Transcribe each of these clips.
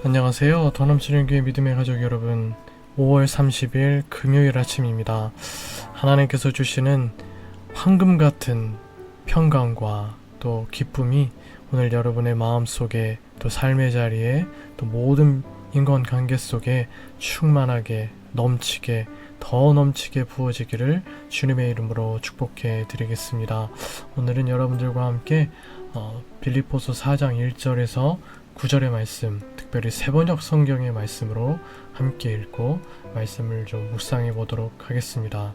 안녕하세요. 더 넘치는 교회 믿음의 가족 여러분, 5월 30일 금요일 아침입니다. 하나님께서 주시는 황금 같은 평강과 또 기쁨이 오늘 여러분의 마음속에, 또 삶의 자리에, 또 모든 인간관계 속에 충만하게 넘치게, 더 넘치게 부어지기를 주님의 이름으로 축복해 드리겠습니다. 오늘은 여러분들과 함께 빌립보서 4장 1절에서 9절의 말씀, 특별히 세번역 성경의 말씀으로 함께 읽고 말씀을 좀 묵상해 보도록 하겠습니다.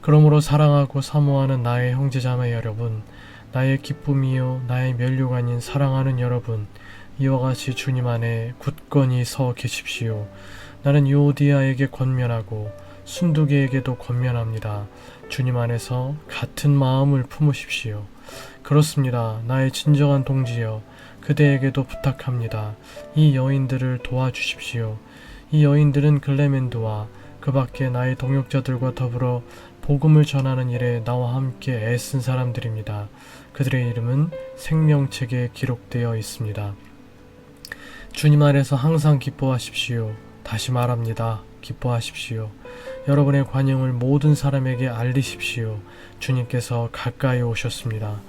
그러므로 사랑하고 사모하는 나의 형제자매 여러분, 나의 기쁨이요 나의 면류가 아닌 사랑하는 여러분, 이와 같이 주님 안에 굳건히 서 계십시오. 나는 유오디아에게 권면하고 순두개에게도 권면합니다. 주님 안에서 같은 마음을 품으십시오. 그렇습니다. 나의 진정한 동지여, 그대에게도 부탁합니다. 이 여인들을 도와주십시오. 이 여인들은 글레멘드와 그 밖에 나의 동역자들과 더불어 복음을 전하는 일에 나와 함께 애쓴 사람들입니다. 그들의 이름은 생명책에 기록되어 있습니다. 주님 안에서 항상 기뻐하십시오. 다시 말합니다. 기뻐하십시오. 여러분의 관용을 모든 사람에게 알리십시오. 주님께서 가까이 오셨습니다.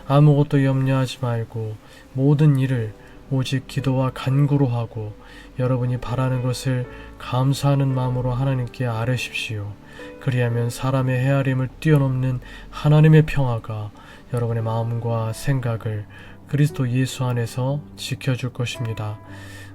아무것도 염려하지 말고 모든 일을 오직 기도와 간구로 하고 여러분이 바라는 것을 감사하는 마음으로 하나님께 아뢰십시오. 그리하면 사람의 헤아림을 뛰어넘는 하나님의 평화가 여러분의 마음과 생각을 그리스도 예수 안에서 지켜줄 것입니다.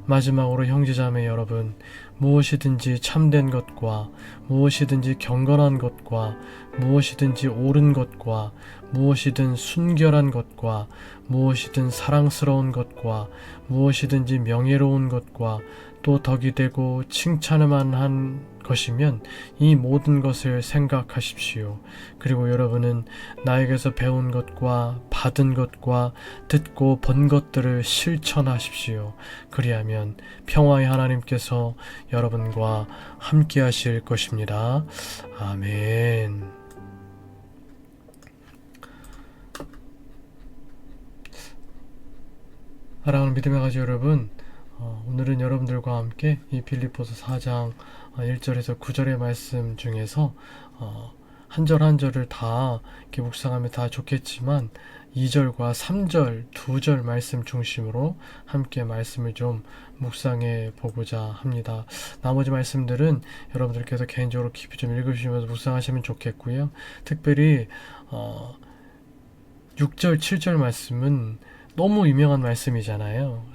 마지막으로 형제자매 여러분, 무엇이든지 참된 것과 무엇이든지 경건한 것과 무엇이든지 옳은 것과 무엇이든 순결한 것과 무엇이든 사랑스러운 것과 무엇이든지 명예로운 것과 또 덕이 되고 칭찬을 만한 것이면 이 모든 것을 생각하십시오. 그리고 여러분은 나에게서 배운 것과 받은 것과 듣고 본 것들을 실천하십시오. 그리하면 평화의 하나님께서 여러분과 함께 하실 것입니다. 아멘. 사랑하는 믿음의 가족 여러분, 오늘은 여러분들과 함께 이 빌립보서 4장 1절에서 9절의 말씀 중에서 한 절 한 절을 다 이렇게 묵상하면 다 좋겠지만 2절과 3절, 2절 말씀 중심으로 함께 말씀을 좀 묵상해 보고자 합니다. 나머지 말씀들은 여러분들께서 개인적으로 깊이 좀 읽으시면서 묵상하시면 좋겠고요. 특별히 6절, 7절 말씀은 너무 유명한 말씀이잖아요.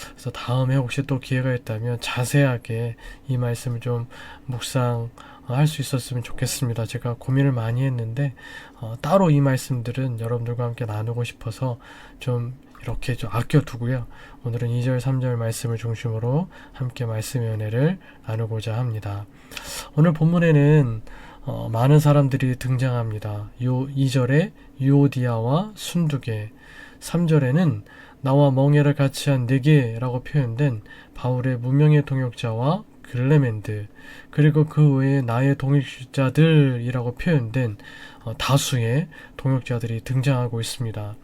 그래서 다음에 혹시 또 기회가 있다면 자세하게 이 말씀을 좀 묵상할 수 있었으면 좋겠습니다. 제가 고민을 많이 했는데 따로 이 말씀들은 여러분들과 함께 나누고 싶어서 좀 이렇게 좀 아껴두고요. 오늘은 2절, 3절 말씀을 중심으로 함께 말씀의 은혜를 나누고자 합니다. 오늘 본문에는 많은 사람들이 등장합니다. 2절에 유오디아와 순두개, 3절에는 나와 멍에를 같이 한 4개라고 표현된 바울의 무명의 동역자와 글레멘드, 그리고 그 외에 나의 동역자들이라고 표현된 다수의 동역자들이 등장하고 있습니다.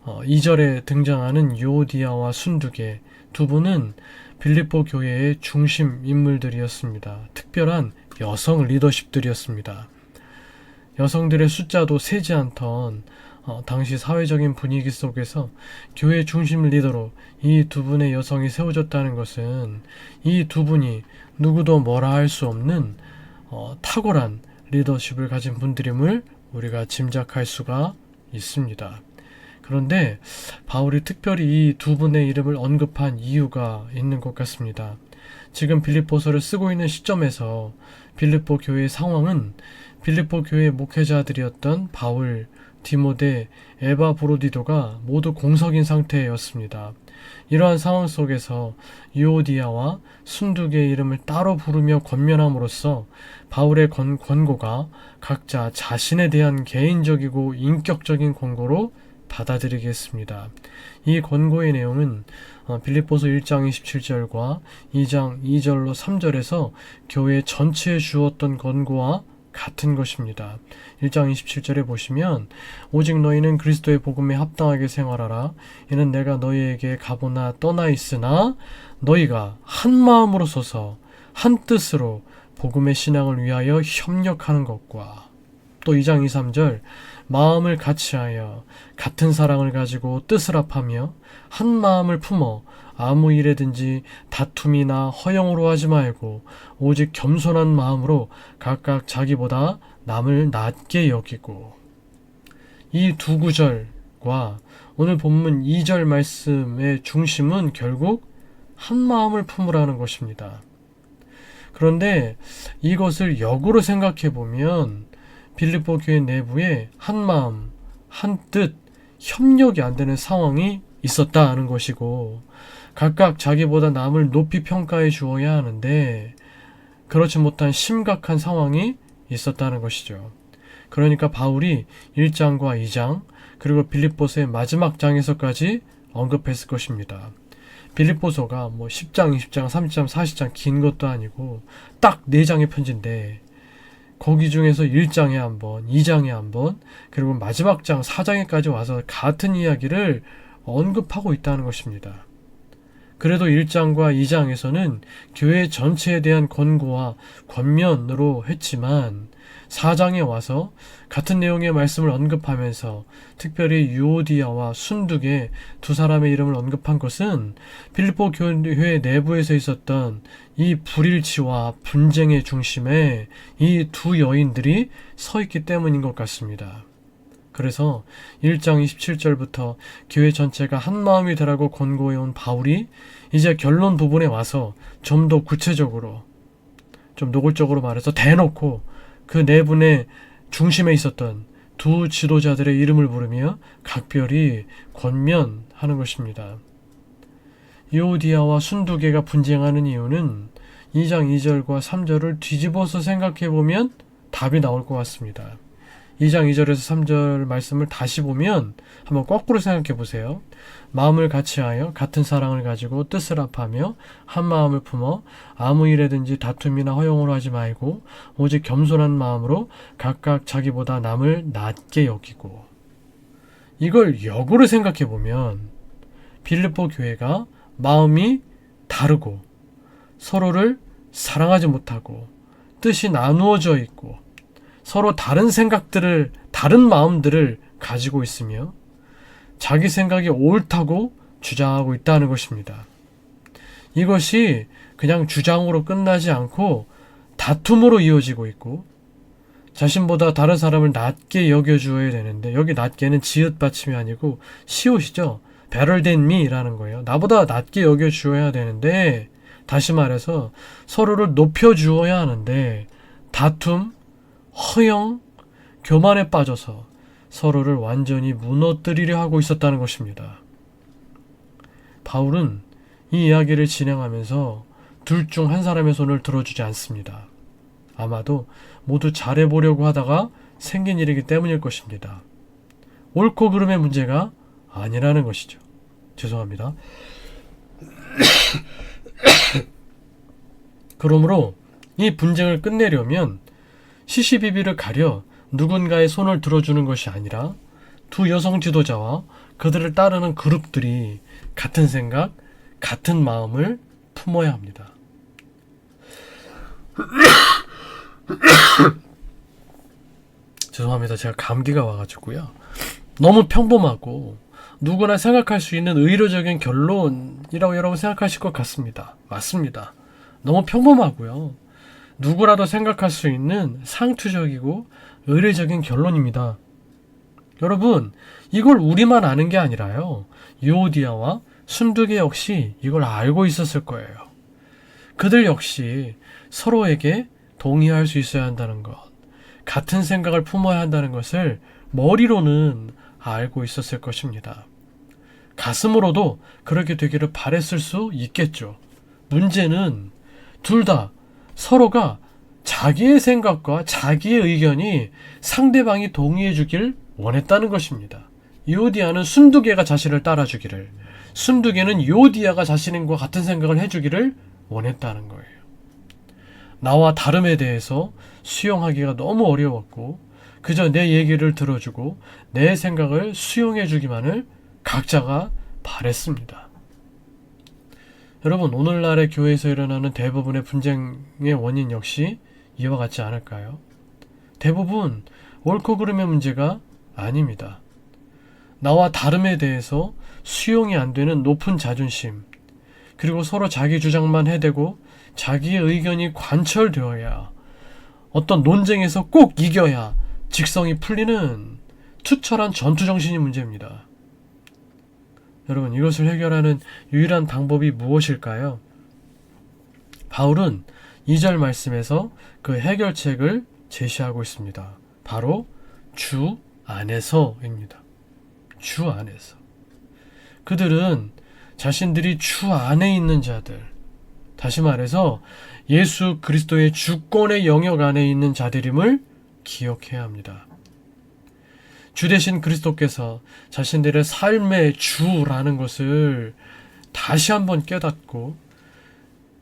2절에 등장하는 유오디아와 순두개 두 분은 빌립보 교회의 중심 인물들이었습니다. 특별한 여성 리더십들이었습니다. 여성들의 숫자도 세지 않던 당시 사회적인 분위기 속에서 교회 중심 리더로 이 두 분의 여성이 세워졌다는 것은 이 두 분이 누구도 뭐라 할 수 없는 탁월한 리더십을 가진 분들임을 우리가 짐작할 수가 있습니다. 그런데 바울이 특별히 이 두 분의 이름을 언급한 이유가 있는 것 같습니다. 지금 빌립보서를 쓰고 있는 시점에서 빌립보 교회의 상황은 빌립보 교회의 목회자들이었던 바울, 디모데, 에바브로디도가 모두 공석인 상태였습니다. 이러한 상황 속에서 유오디아와 순두개의 이름을 따로 부르며 권면함으로써 바울의 권고가 각자 자신에 대한 개인적이고 인격적인 권고로 받아들이겠습니다. 이 권고의 내용은 빌립보서 1장 27절과 2장 2절로 3절에서 교회 전체에 주었던 권고와 같은 것입니다. 1장 27절에 보시면 오직 너희는 그리스도의 복음에 합당하게 생활하라. 이는 내가 너희에게 가보나 떠나 있으나 너희가 한 마음으로 서서 한 뜻으로 복음의 신앙을 위하여 협력하는 것과 또 2장 2, 3절 마음을 같이하여 같은 사랑을 가지고 뜻을 합하며 한 마음을 품어 아무 일에든지 다툼이나 허영으로 하지 말고 오직 겸손한 마음으로 각각 자기보다 남을 낮게 여기고. 이 두 구절과 오늘 본문 2절 말씀의 중심은 결국 한 마음을 품으라는 것입니다. 그런데 이것을 역으로 생각해 보면 빌립보 교회 내부에 한 마음, 한 뜻, 협력이 안 되는 상황이 있었다는 것이고 각각 자기보다 남을 높이 평가해 주어야 하는데 그렇지 못한 심각한 상황이 있었다는 것이죠. 그러니까 바울이 1장과 2장 그리고 빌립보서의 마지막 장에서까지 언급했을 것입니다. 빌립보서가 10장, 20장, 30장, 40장 긴 것도 아니고 딱 4장의 편지인데 거기 중에서 1장에 한 번, 2장에 한 번, 그리고 마지막 장 4장에까지 와서 같은 이야기를 언급하고 있다는 것입니다. 그래도 1장과 2장에서는 교회 전체에 대한 권고와 권면으로 했지만 4장에 와서 같은 내용의 말씀을 언급하면서 특별히 유오디아와 순두계 두 사람의 이름을 언급한 것은 빌립보 교회 내부에서 있었던 이 불일치와 분쟁의 중심에 이 두 여인들이 서 있기 때문인 것 같습니다. 그래서 1장 27절부터 교회 전체가 한 마음이 되라고 권고해온 바울이 이제 결론 부분에 와서 좀 더 구체적으로, 좀 노골적으로 말해서 대놓고 그 내분의 중심에 있었던 두 지도자들의 이름을 부르며 각별히 권면하는 것입니다. 유오디아와 순두계가 분쟁하는 이유는 2장 2절과 3절을 뒤집어서 생각해보면 답이 나올 것 같습니다. 2장 2절에서 3절 말씀을 다시 보면 한번 거꾸로 생각해 보세요. 마음을 같이하여 같은 사랑을 가지고 뜻을 합하며 한 마음을 품어 아무 일에든지 다툼이나 허용으로 하지 말고 오직 겸손한 마음으로 각각 자기보다 남을 낮게 여기고. 이걸 역으로 생각해 보면 빌립보 교회가 마음이 다르고 서로를 사랑하지 못하고 뜻이 나누어져 있고 서로 다른 생각들을, 다른 마음들을 가지고 있으며 자기 생각이 옳다고 주장하고 있다는 것입니다. 이것이 그냥 주장으로 끝나지 않고 다툼으로 이어지고 있고 자신보다 다른 사람을 낮게 여겨주어야 되는데 여기 낮게는 지읒 받침이 아니고 시옷이죠. better than me라는 거예요. 나보다 낮게 여겨주어야 되는데 다시 말해서 서로를 높여주어야 하는데 다툼, 허영, 교만에 빠져서 서로를 완전히 무너뜨리려 하고 있었다는 것입니다. 바울은 이 이야기를 진행하면서 둘 중 한 사람의 손을 들어주지 않습니다. 아마도 모두 잘해보려고 하다가 생긴 일이기 때문일 것입니다. 옳고 그름의 문제가 아니라는 것이죠. 죄송합니다. 그러므로 이 분쟁을 끝내려면 시시비비를 가려 누군가의 손을 들어주는 것이 아니라 두 여성 지도자와 그들을 따르는 그룹들이 같은 생각, 같은 마음을 품어야 합니다. 죄송합니다. 제가 감기가 와가지고요. 너무 평범하고 누구나 생각할 수 있는 의료적인 결론이라고 여러분 생각하실 것 같습니다. 맞습니다. 너무 평범하고요. 누구라도 생각할 수 있는 상투적이고 의례적인 결론입니다. 여러분, 이걸 우리만 아는 게 아니라요. 유오디아와 순두계 역시 이걸 알고 있었을 거예요. 그들 역시 서로에게 동의할 수 있어야 한다는 것, 같은 생각을 품어야 한다는 것을 머리로는 알고 있었을 것입니다. 가슴으로도 그렇게 되기를 바랬을 수 있겠죠. 문제는 둘 다 서로가 자기의 생각과 자기의 의견이 상대방이 동의해 주길 원했다는 것입니다. 유오디아는 순두계가 자신을 따라주기를, 순두계는 유오디아가 자신과 같은 생각을 해주기를 원했다는 거예요. 나와 다름에 대해서 수용하기가 너무 어려웠고 그저 내 얘기를 들어주고 내 생각을 수용해주기만을 각자가 바랬습니다. 여러분, 오늘날의 교회에서 일어나는 대부분의 분쟁의 원인 역시 이와 같지 않을까요? 대부분 옳고 그름의 문제가 아닙니다. 나와 다름에 대해서 수용이 안 되는 높은 자존심, 그리고 서로 자기 주장만 해대고 자기의 의견이 관철되어야, 어떤 논쟁에서 꼭 이겨야 직성이 풀리는 투철한 전투정신이 문제입니다. 여러분, 이것을 해결하는 유일한 방법이 무엇일까요? 바울은 2절 말씀에서 그 해결책을 제시하고 있습니다. 바로 주 안에서입니다. 주 안에서. 그들은 자신들이 주 안에 있는 자들, 다시 말해서 예수 그리스도의 주권의 영역 안에 있는 자들임을 기억해야 합니다. 주 대신 그리스도께서 자신들의 삶의 주라는 것을 다시 한번 깨닫고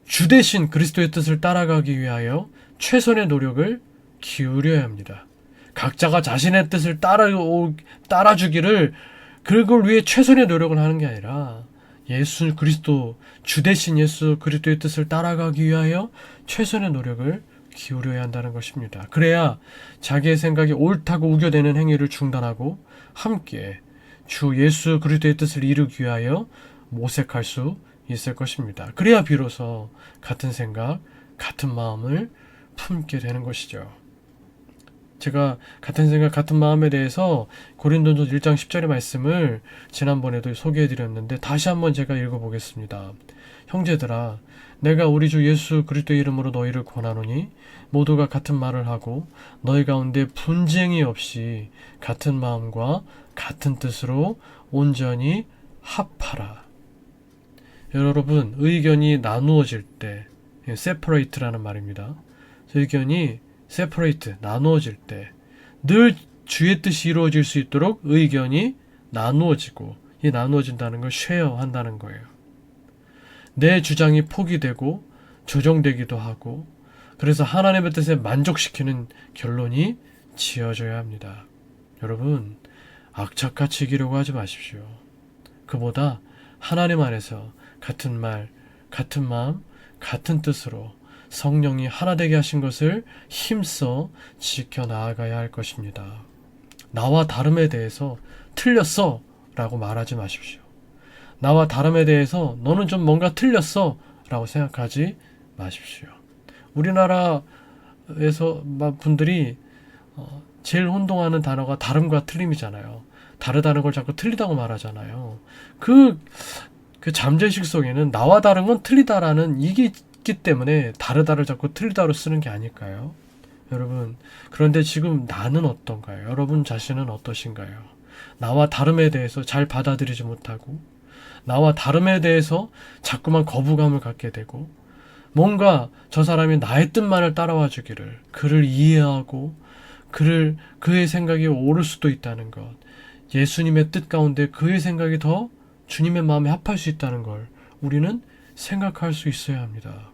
주 대신 그리스도의 뜻을 따라가기 위하여 최선의 노력을 기울여야 합니다. 각자가 자신의 뜻을 따라주기를, 그걸 위해 최선의 노력을 하는 게 아니라 예수 그리스도, 주 대신 예수 그리스도의 뜻을 따라가기 위하여 최선의 노력을 기울여야 한다는 것입니다. 그래야 자기의 생각이 옳다고 우겨대는 행위를 중단하고 함께 주 예수 그리스도의 뜻을 이루기 위하여 모색할 수 있을 것입니다. 그래야 비로소 같은 생각, 같은 마음을 품게 되는 것이죠. 제가 같은 생각, 같은 마음에 대해서 고린도전서 1장 10절의 말씀을 지난번에도 소개해드렸는데 다시 한번 제가 읽어보겠습니다. 형제들아, 내가 우리 주 예수 그리스도의 이름으로 너희를 권하노니 모두가 같은 말을 하고 너희 가운데 분쟁이 없이 같은 마음과 같은 뜻으로 온전히 합하라. 여러분, 의견이 나누어질 때, separate라는 말입니다. 의견이 separate, 나누어질 때 늘 주의 뜻이 이루어질 수 있도록 의견이 나누어지고, 이 나누어진다는 걸 share 한다는 거예요. 내 주장이 포기되고 조정되기도 하고, 그래서 하나님의 뜻에 만족시키는 결론이 지어져야 합니다. 여러분, 악착같이 이기려고 하지 마십시오. 그보다 하나님 안에서 같은 말, 같은 마음, 같은 뜻으로 성령이 하나 되게 하신 것을 힘써 지켜나가야 할 것입니다. 나와 다름에 대해서 틀렸어 라고 말하지 마십시오. 나와 다름에 대해서 너는 좀 뭔가 틀렸어 라고 생각하지 마십시오. 우리나라에서 분들이 제일 혼동하는 단어가 다름과 틀림이잖아요. 다르다는 걸 자꾸 틀리다고 말하잖아요. 그 잠재의식 속에는 나와 다른 건 틀리다라는 이게 있기 때문에 다르다를 자꾸 틀리다로 쓰는 게 아닐까요? 여러분, 그런데 지금 나는 어떤가요? 여러분 자신은 어떠신가요? 나와 다름에 대해서 잘 받아들이지 못하고, 나와 다름에 대해서 자꾸만 거부감을 갖게 되고, 뭔가 저 사람이 나의 뜻만을 따라와 주기를, 그를 이해하고 그의 생각이 옳을 수도 있다는 것, 예수님의 뜻 가운데 그의 생각이 더 주님의 마음에 합할 수 있다는 걸 우리는 생각할 수 있어야 합니다.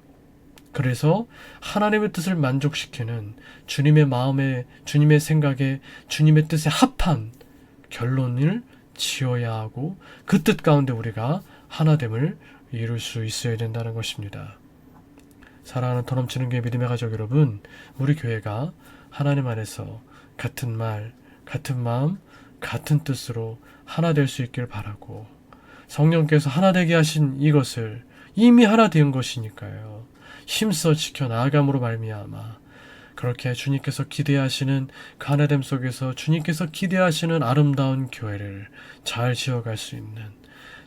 그래서 하나님의 뜻을 만족시키는 주님의 마음에, 주님의 생각에, 주님의 뜻에 합한 결론을 지어야 하고, 그 뜻 가운데 우리가 하나됨을 이룰 수 있어야 된다는 것입니다. 사랑하는 더 넘치는 교회 믿음의 가족 여러분, 우리 교회가 하나님 안에서 같은 말, 같은 마음, 같은 뜻으로 하나 될 수 있길 바라고, 성령께서 하나 되게 하신 이것을 이미 하나 된 것이니까요. 힘써 지켜나아감으로 말미암아 그렇게 주님께서 기대하시는 그 하나됨 속에서 주님께서 기대하시는 아름다운 교회를 잘 지어갈 수 있는,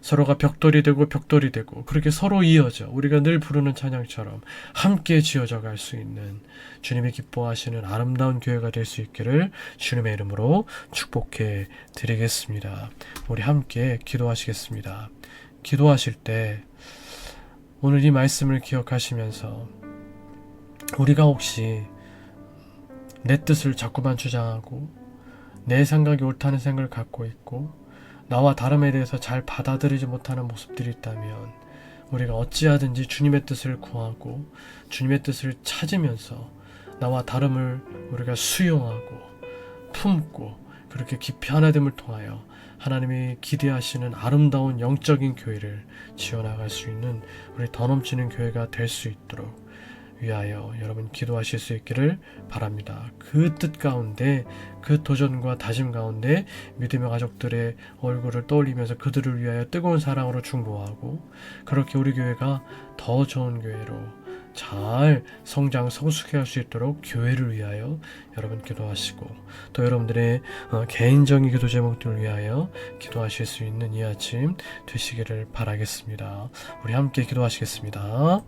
서로가 벽돌이 되고 그렇게 서로 이어져 우리가 늘 부르는 찬양처럼 함께 지어져 갈 수 있는 주님이 기뻐하시는 아름다운 교회가 될 수 있기를 주님의 이름으로 축복해 드리겠습니다. 우리 함께 기도하시겠습니다. 기도하실 때 오늘 이 말씀을 기억하시면서 우리가 혹시 내 뜻을 자꾸만 주장하고 내 생각이 옳다는 생각을 갖고 있고 나와 다름에 대해서 잘 받아들이지 못하는 모습들이 있다면 우리가 어찌하든지 주님의 뜻을 구하고 주님의 뜻을 찾으면서 나와 다름을 우리가 수용하고 품고 그렇게 깊이 하나됨을 통하여 하나님이 기대하시는 아름다운 영적인 교회를 지어나갈 수 있는 우리 더 넘치는 교회가 될 수 있도록 위하여 여러분 기도하실 수 있기를 바랍니다. 그 뜻 가운데, 그 도전과 다짐 가운데 믿음의 가족들의 얼굴을 떠올리면서 그들을 위하여 뜨거운 사랑으로 중보하고 그렇게 우리 교회가 더 좋은 교회로 잘 성장 성숙해 할 수 있도록 교회를 위하여 여러분 기도하시고 또 여러분들의 개인적인 기도 제목들을 위하여 기도하실 수 있는 이 아침 되시기를 바라겠습니다. 우리 함께 기도하시겠습니다.